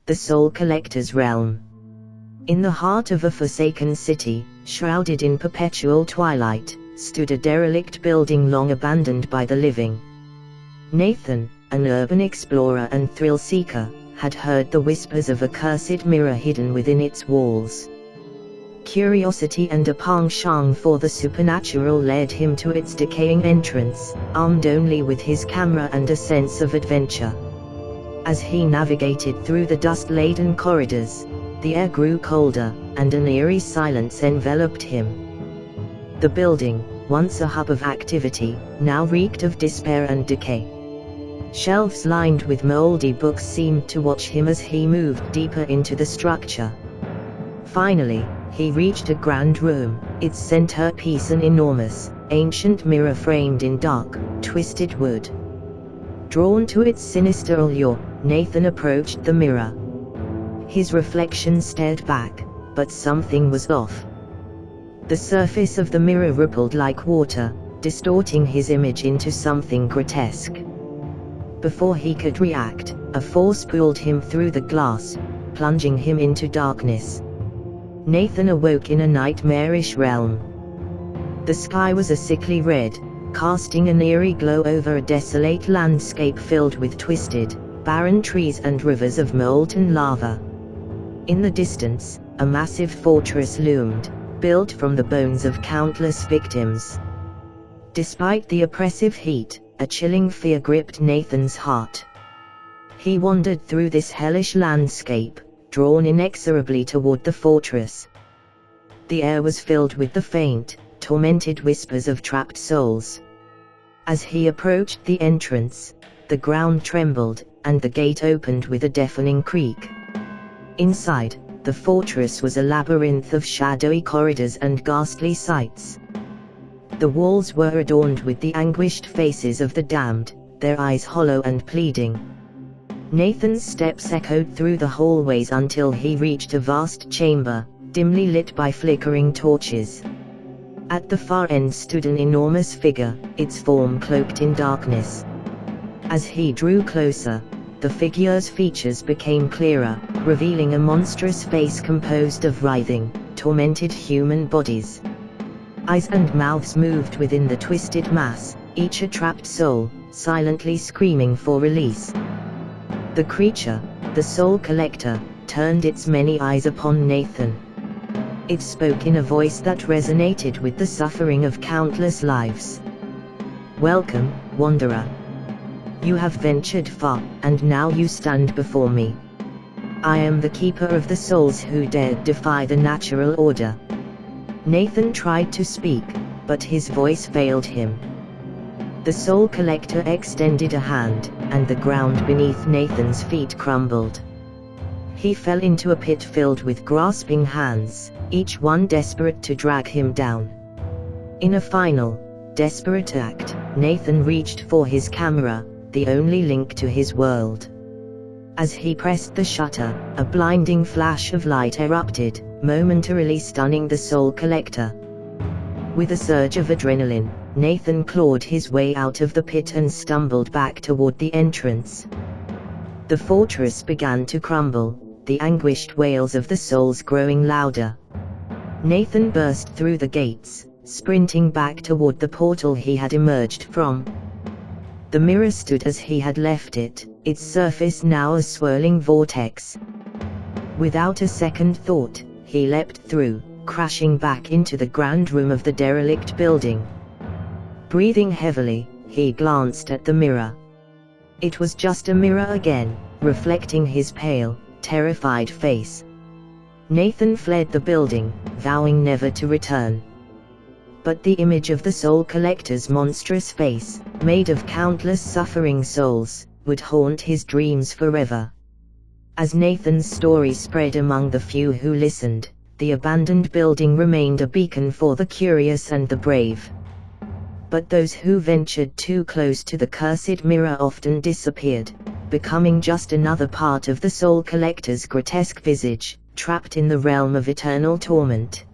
the Soul Collector's realm. In the heart of a forsaken city, shrouded in perpetual twilight, stood a derelict building long abandoned by the living. Nathan, an urban explorer and thrill-seeker, had heard the whispers of a cursed mirror hidden within its walls. Curiosity and a penchant for the supernatural led him to its decaying entrance, armed only with his camera and a sense of adventure. As he navigated through the dust-laden corridors, the air grew colder, and an eerie silence enveloped him. The building, once a hub of activity, now reeked of despair and decay. Shelves lined with moldy books seemed to watch him as he moved deeper into the structure. Finally, he reached a grand room, its centerpiece an enormous, ancient mirror framed in dark, twisted wood. Drawn to its sinister allure, Nathan approached the mirror. His reflection stared back, but something was off. The surface of the mirror rippled like water, distorting his image into something grotesque. Before he could react, a force pulled him through the glass, plunging him into darkness. Nathan awoke in a nightmarish realm. The sky was a sickly red, casting an eerie glow over a desolate landscape filled with twisted, barren trees and rivers of molten lava. In the distance, a massive fortress loomed, built from the bones of countless victims. Despite the oppressive heat, a chilling fear gripped Nathan's heart. He wandered through this hellish landscape, drawn inexorably toward the fortress. The air was filled with the faint, tormented whispers of trapped souls. As he approached the entrance, the ground trembled, and the gate opened with a deafening creak. Inside, the fortress was a labyrinth of shadowy corridors and ghastly sights. The walls were adorned with the anguished faces of the damned, their eyes hollow and pleading. Nathan's steps echoed through the hallways until he reached a vast chamber, dimly lit by flickering torches. At the far end stood an enormous figure, its form cloaked in darkness. As he drew closer, the figure's features became clearer, revealing a monstrous face composed of writhing, tormented human bodies. Eyes and mouths moved within the twisted mass, each a trapped soul, silently screaming for release. The creature, the Soul Collector, turned its many eyes upon Nathan. It spoke in a voice that resonated with the suffering of countless lives. "Welcome, Wanderer. You have ventured far, and now you stand before me. I am the keeper of the souls who dared defy the natural order." Nathan tried to speak, but his voice failed him. The Soul Collector extended a hand, and the ground beneath Nathan's feet crumbled. He fell into a pit filled with grasping hands, each one desperate to drag him down. In a final, desperate act, Nathan reached for his camera, the only link to his world. As he pressed the shutter, a blinding flash of light erupted, momentarily stunning the Soul Collector. With a surge of adrenaline, Nathan clawed his way out of the pit and stumbled back toward the entrance. The fortress began to crumble, the anguished wails of the souls growing louder. Nathan burst through the gates, sprinting back toward the portal he had emerged from. The mirror stood as he had left it, its surface now a swirling vortex. Without a second thought, he leapt through, crashing back into the grand room of the derelict building. Breathing heavily, he glanced at the mirror. It was just a mirror again, reflecting his pale, terrified face. Nathan fled the building, vowing never to return. But the image of the Soul Collector's monstrous face, made of countless suffering souls, would haunt his dreams forever. As Nathan's story spread among the few who listened, the abandoned building remained a beacon for the curious and the brave. But those who ventured too close to the cursed mirror often disappeared, becoming just another part of the Soul Collector's grotesque visage, trapped in the realm of eternal torment.